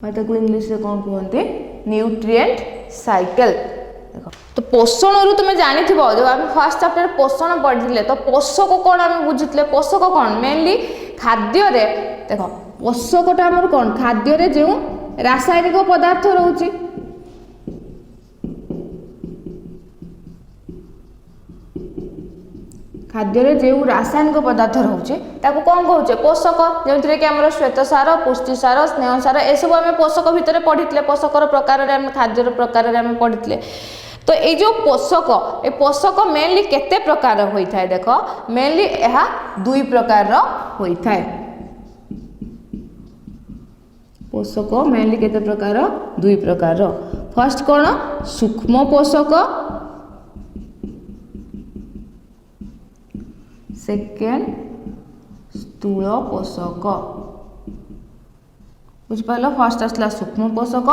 English रे कौन कहते न्यूट्रिएंट साइकिल। देखो तो पोषण रु तुम जानी जो आम फर्स्ट चैप्टर पोषण पढ़ी तो पोषक कौन आम बुझे पोषक कौन मेनली खाद्य रे देख पोषकटा आम कौन खाद्य रे जो रासायनिक पदार्थ रोचे खाद्य जो रासायनिक पदार्थ रोचे ताको कौन कहचे पोषक जमीन कि आम श्वेतसार पुष्टिसार स्नेहसार ए सब आम पोषक भितर पढ़ी पोषकर प्रकार खाद्यर प्रकार पढ़ी तो ये जो पोषक ए पोषक मेनली केते प्रकार होता है देख मेनली यह दुई प्रकार होता है पोषक मेनली केते प्रकार दुई प्रकार फर्स्ट कौन सूक्ष्म पोषक सेकेंड स्थूल पोषक बुझिपाल फर्स्ट आसला सूक्ष्म पोषक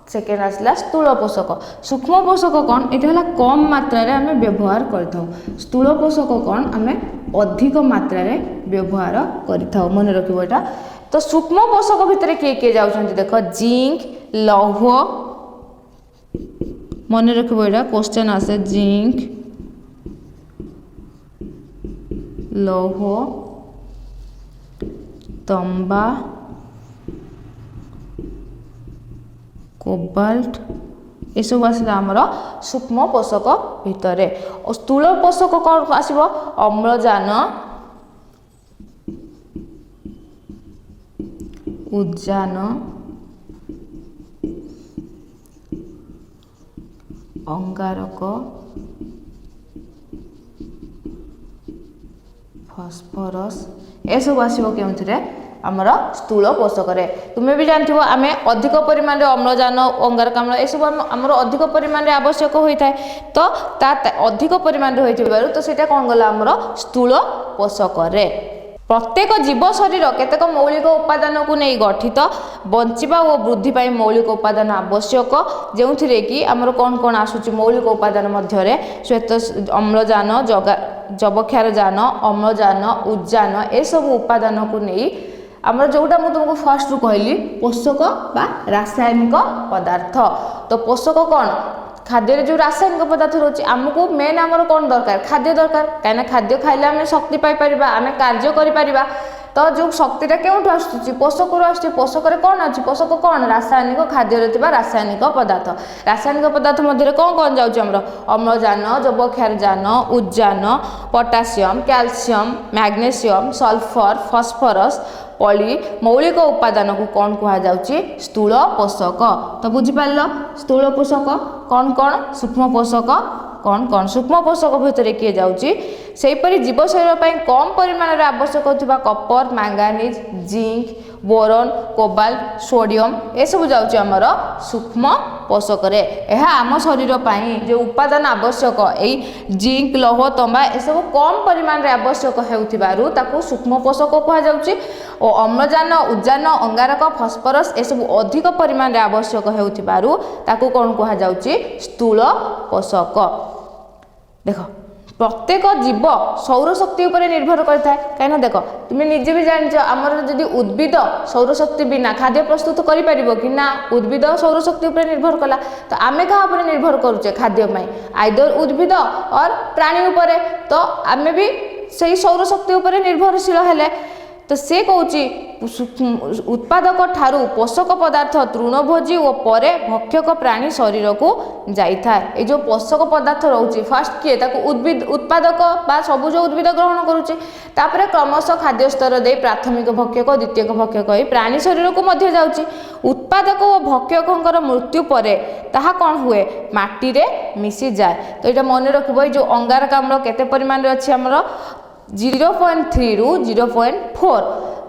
सेकेंड आसला स्थूल पोषक सूक्ष्म पोषक कौन ये कम मात्रा रे आमे व्यवहार करथाउ स्थूल पोषक कौन आमे अधिक मात्रा रे व्यवहार करथाउ मन रखिबो एटा तो सूक्ष्म पोषक भितर किए किए जाउछन्ति देखो जिंक लौह मन रखिबो एटा क्वेश्चन आसे जिंक लौह तंबा कोबाल्ट ये सब आसला आमर सूक्ष्म पोषक भितर और स्थूल पोषक कौन आसो अम्लजान उद्जान अंगारक फॉस्फोरस ए सब आसो के आमर स्थूल पोषक तुम्हें भी जानथिबो आमे अधिक परिमाण रे अम्लजान अंगारकाम्ल ए सब आमर अधिक परिमाण रे आवश्यक होता है तो ता अधिक परिमाण रे होइथिबारु तो सेटा कोन गला आमर स्थूल पोषक रे प्रत्येक जीव शरीर केतेक मौलिक उपादान को नहीं गठित बंचिबा और वृद्धि पाई मौलिक उपादान आवश्यक जो कि आमर कौन कौन आसुची मौलिक उपादान मध्य रे श्वेत अम्लजान जबक्षार जान अम्लजान उद्जान ए सब उपादान को नहीं आमर जोटा मुझे तुमको फर्स्ट रु कहली पोषक बा रासायनिक पदार्थ तो पोषक कौन खाद्य जो रासायनिक पदार्थ रोचे आमको मेन आमर कौन दरकार खाद्य दरकार कहीं खाद्य खाइले आम शक्ति पाई आम कार्य करिपरिबा तो जो शक्तिटा क्यों आसुची पोषक आसुची पोषक कौन अच्छी पोषक कौन रासायनिक खाद्य रासायनिक पदार्थ मध्य कौन कौन जाऊँ अम्लजान जबक्षारजान उद्जान potassium calcium magnesium sulphur phosphorus पली मौलिक उपादान को कौन कहुच्छी स्थूल पोषक तो बुझिपार स्थूल पोषक कौन कौन सूक्ष्म पोषक कौन कौन सूक्ष्म पोषक भितर किए जाऊँगी सेहीपरि जीव शरीर पर कम परिमाण में आवश्यक होता copper manganese zinc boron cobalt sodium ए सब जाऊँगी आमर सूक्ष्म पोषक यह आम शरीर पर जो उपादान आवश्यक यही जिंक लौह तंबा ए सब कम परिमाण में आवश्यक होता सूक्ष्म पोषक कहुच्छी और अम्लजान उद्जान अंगारक फॉस्फोरस ए सब अधिक परिमाण में आवश्यक होता कौन कहुच्छी स्थूल पोषक देख प्रत्येक जीव सौर शक्ति उपर निर्भर करता है कहीं देख तुम्हें निजे भी जान आमर जदि उद्भिद सौर शक्ति बिना खाद्य प्रस्तुत करिपारिबो कि ना उद्भिद सौर शक्ति उपर निर्भर कला तो आमे कहा उपर निर्भर करुचे खाद्य में आइदर उद्भिद और प्राणी उपरे तो आमे भी सही सौर शक्ति उपर निर्भरशील हेले तो से कहूँ उत्पादक ठारू पोषक पदार्थ तृणभोजी और परे भक्षक प्राणी शरीर को जाइए ये जो पोषक पदार्थ रोचे फास्ट किए उद्भिद उत्पादक बा सबुज उद्भिद ग्रहण करुचे तापर क्रमशः खाद्य स्तर दे प्राथमिक भक्षक द्वितीयक भक्षक ये प्राणी शरीर को मध्य जाउची उत्पादक और भक्षकर मृत्यु पर ताहा कौन हुए माटी रे मिसी जाए तो ये मन रखिबो जो अंगारकाम्ल केते परिमाण रे अछि हमर 0.3 रु 0.4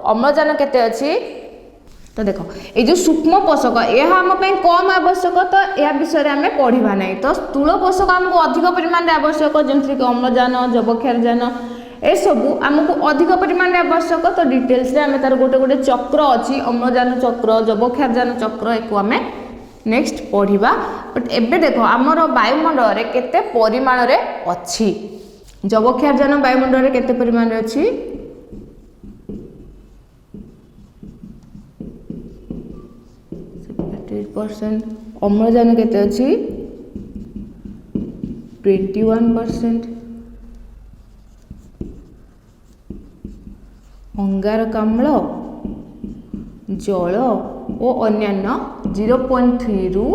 अम्लजान केते अछि तो देखो ये जो सूक्ष्म पोषक यह आम कम आवश्यक तो यह विषय आम पढ़ा ना तो स्थूल पोषक आमको अधिक परिमाण आवश्यक जमीन कि अम्लजान जबक्षारजान ए सबू आमको अधिक परिमाण आवश्यक तो डिटेल्स आम तार गोटे गोटे चक्र अच्छी अम्लजान चक्र जबक्षारजान चक्र एक आम नेक्स्ट पढ़ा बट एबे देखो आमर वायुमंडल रे केते परिमाण रे अच्छी जबक्षारजान वायुमंडल रे केते परिमाण रे अच्छी 48%, अम्लजान केते अछि 21%, अंगारकाम्ल जल और अन्यान्य 0.3 रु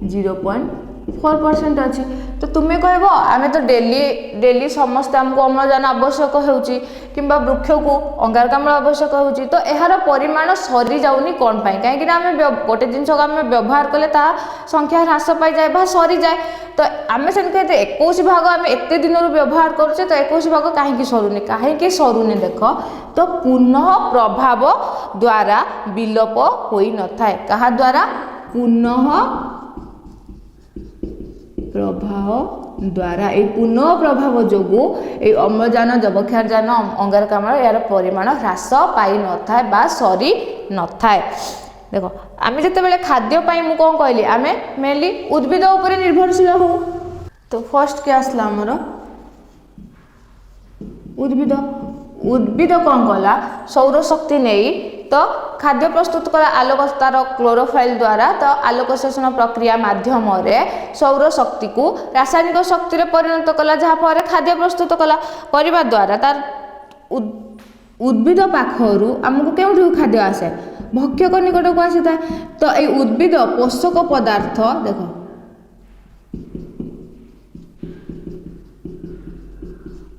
0.4% अच्छी। तो तुम्हें कह आम तो डेली समस्त आमको अम्लजान आवश्यक होउची किंबा वृक्ष को अंगारकाम्ल आवश्यक होउची, तो यार परिमाण सरी जाउनी कौन पाई, कहीं आम गोटे जिनस आम व्यवहार कले ता संख्या ह्रास पाई जाए बा सरी जाए। तो आम से 21 भाग आम एत दिन व्यवहार करुचे, तो 21 भाग कहीं सरुनी देख, तो पुनः प्रभाव द्वारा विलोप होई न थाए। कहा द्वारा? पुनः प्रभाव द्वारा। ये पुनः प्रभाव जोगु ये अम्लजान जबक्षारजान अंगारकाम्ल यार परिमाण ह्रास पाई न थाए बा सरी न थाए। देखो आम जिते खाद्य मु कौन कहली आम मेनली उद्भिद उपर निर्भरशील हो। तो फर्स्ट क्या आसला आमर उद्भिद। उद्भिद कौन कला सौर शक्ति नहीं तो खाद्य प्रस्तुत कला आलोक तार क्लोरोफाइल द्वारा। तो आलोक शोषण प्रक्रिया माध्यम सौर शक्ति को रासायनिक शक्ति रे परिणत कला, जहाँफल खाद्य प्रस्तुत कला करने द्वारा तार उद्भिद पाखरु आमको केउठु खाद्य आसे भक्षक निकट को आसी था। तो ये उद्भिद पोषक पदार्थ देखो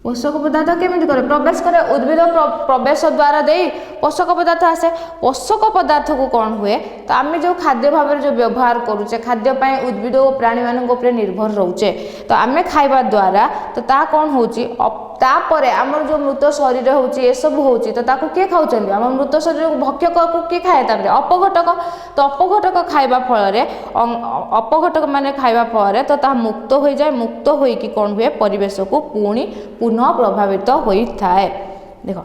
पोषक पदार्थ केमिति करे प्रवेश करे उद्भिद प्रवेश द्वारा दे पोषक पदार्थ आसे। पोषक पदार्थ को कौन हुए तो आम जो खाद्य भाव जो व्यवहार करुचे खाद्य उद्भिद और प्राणी मान निर्भर रोचे। तो आम खाइबा द्वारा तो ता कौन होची तापरे आमर जो मृत शरीर होची ए सब होची, तो ताको किए खाउचंदी आम मृत शरीर को भक्षक को किए खाए तापर अपघटक। तो अपघटक खाइबा फल अपघटक माने खाइबा फल तो ता मुक्त हो जाए। मुक्त होइकी कौन हुए परिवेश को पुनः प्रभावित होइथाए। देखो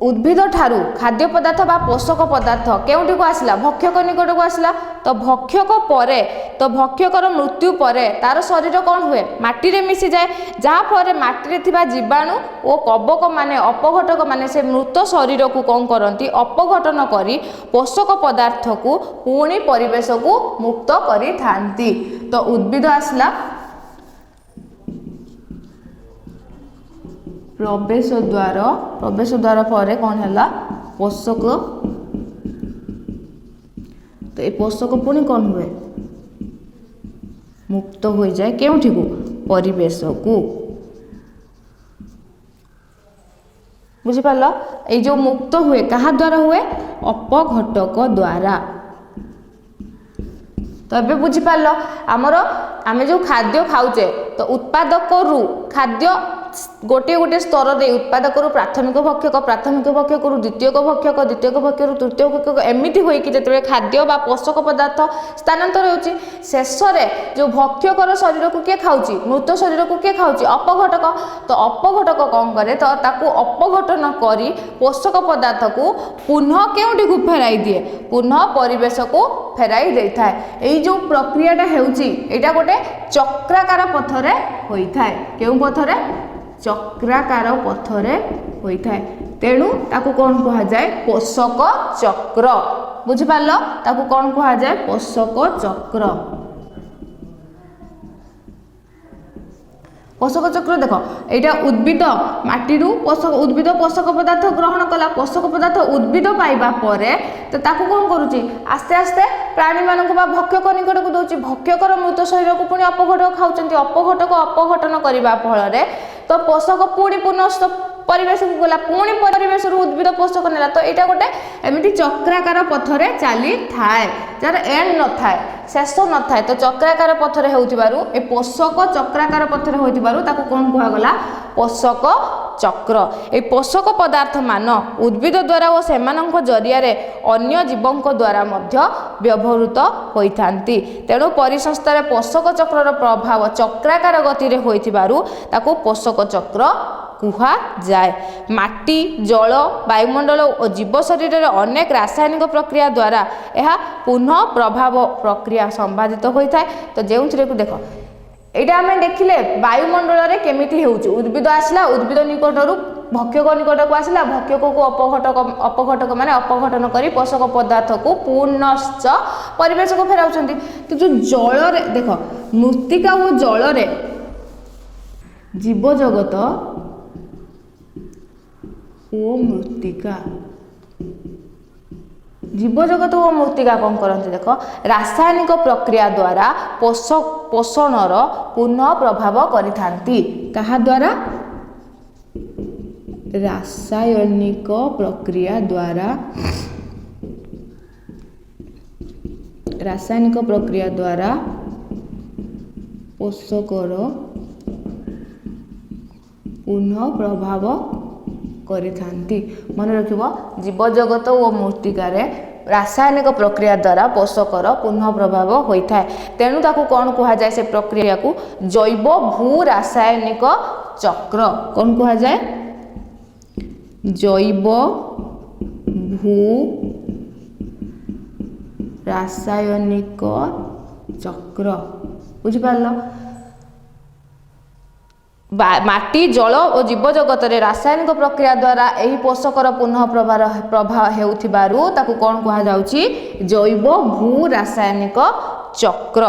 उद्भिद ठारू खाद्य पदार्थ बा पोषक पदार्थ केउठी को आसला भक्षक निकट को आसला। तो भक्षक परे तो भक्षकर मृत्यु परे तार शरीर कौन हुए माटी रे मिसी जाए, जहाँ फल माटी रे थिबा जीवाणु और कवक माने अपघटक माने से मृत शरीर को कौन करती अपघटन करी पोषक पदार्थ को पुणी परिवेश को मुक्त करी थांती। तो उद्भिद आसला प्रवेश द्वार पर कौन है पोषक। तो ये पोषक पुणी कौन हुए मुक्त हो जाए केउठी को परिवेश को। बुझिपाल ये जो मुक्त हुए कहा द्वारा हुए अपघटक द्वारा। तो ये बुझिपाल आमर आम जो खाद्य खाऊचे तो उत्पादक रु खाद्य गोटे गोटे स्तर दे उत्पादक प्राथमिक भक्षक द्वितीयक भक्षक द्वितीयक भक्षक तृतीय भक्षक एमती होइकि जेतेबेले खाद्य बा पोषक पदार्थ स्थानांतर होउची शेष रे जो भक्षकर शरीर को किए खाउची मृत शरीर को किए खाउची अपघटक। तो अपघटक कौन करे तो ताकू अपघटन करी पोषक पदार्थ को पुनः केउठी को फेराई दिए पुनः परिवेश को फेराई देइथाय। एई जो प्रक्रियाटा हेउची एटा गोटे चक्राकार पथरे होइथाय। केउ पथरे चक्राकार पथरे होइथाय। तेणु ताकू कौन कहा जाए पोषक चक्र। बुझिपाल ताकू कौन कहा जाए पोषक चक्र। पोषक चक्र देख एटा उद्भिद माटीरू पोषक उद्भिद पोषक पदार्थ ग्रहण कला पोषक पदार्थ उद्भिद पाइबा परे तो ताकू कौन करुची आस्ते आस्ते प्राणी मानक बा भक्षक निकट को दउची भक्षकर मृत शरीर को पुणी अपघटक खाउचंती अपघटक अपघटन करिबा फल तो पोषक पुणी पुनः परिवेश को गला पुणी परिवेश उद्भिद पोषक नेला। तो यहाँ गोटे एमती चक्राकार पथरे चली थाए जार एंड न थाए शेष न थाए। तो चक्राकार पथरे होउथिबारु ए पोषक चक्राकार पथरे होइथिबारु ताको कोन कुहा गला पोषक चक्र। ए पोषक पदार्थ मान उद्भिद द्वारा और सेमानंक जरिया रे अन्य जीवंक द्वारा मध्य व्यवहृत होइथांती। तेणु परिसंस्था रे पोषक चक्र प्रभाव चक्राकार गति रे होइथिबारु ताको पोषक चक्र कुहा जाए। माटी जल वायुमंडल और जीव शरीर रे अनेक रासायनिक प्रक्रिया द्वारा यह पुनः प्रभाव प्रक्रिया संपादित होता है। तो जो देख यहाँ आम देखिले वायुमंडल रे केमिति हेउची उद्भिद आसला उद्भिद निकटरू भक्षक निकट को आसिला भक्षक को अपघटक माने अपघटन करी पोषक पदार्थ को पुनश्च परिवेश को फेराउछंती। तो जो जल रे देख मृत्तिका और जल रे जीव जगत ओ मृत्तिका जीव जगत और मृत्तिका कौन करते देख रासायनिक प्रक्रिया द्वारा पोषणर पुनः प्रभाव करिथांती। कहा द्वारा रासायनिक प्रक्रिया द्वारा पोषकर पुनः प्रभाव करिथांती। मन रखिबो जीव जगत और मृत्तिका रे रासायनिक प्रक्रिया द्वारा पोषकर पुनः प्रभाव होता है। तेणु ताकू कौन कहा जाए से प्रक्रिया को जैव भू रासायनिक चक्र कौन कहा जाए जैव भू रासायनिक चक्र बुझिपाल। माटी जल और जीव जगत रे रासायनिक प्रक्रिया द्वारा यही पोषकर पुनः प्रभाव हेउथिबारु ताकू कौन कहा जाउची जैव भू रासायनिक चक्र।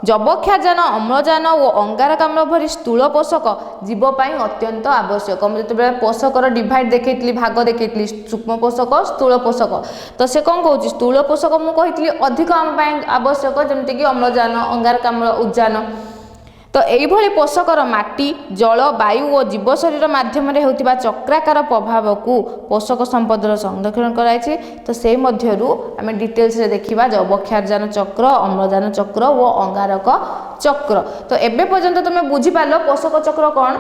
जबक्षारजान अम्लजान और अंगारकाम्ल भली स्थूल पोषक जीव पाई अत्यंत आवश्यक। मैं जो पोषकर डिवाइड देखी भाग देखी सूक्ष्म पोषक स्थूल पोषक तो से कौन कहूँ स्थूल पोषक मुझे अधिक आम आवश्यक जमीक अम्लजान अंगारकाम्ल उद्जान। तो यही पोषकर माटी जल वायु और जीव शरीर माध्यम होता चक्राकार प्रभाव को पोषक संपदर संरक्षण कराई। तो से आम डिटेल्स देखा जबक्षारजान चक्र अम्लजान चक्र और अंगारक चक्र। तो एबे पर्यंत तुम बुझीपार पोषक चक्र कौन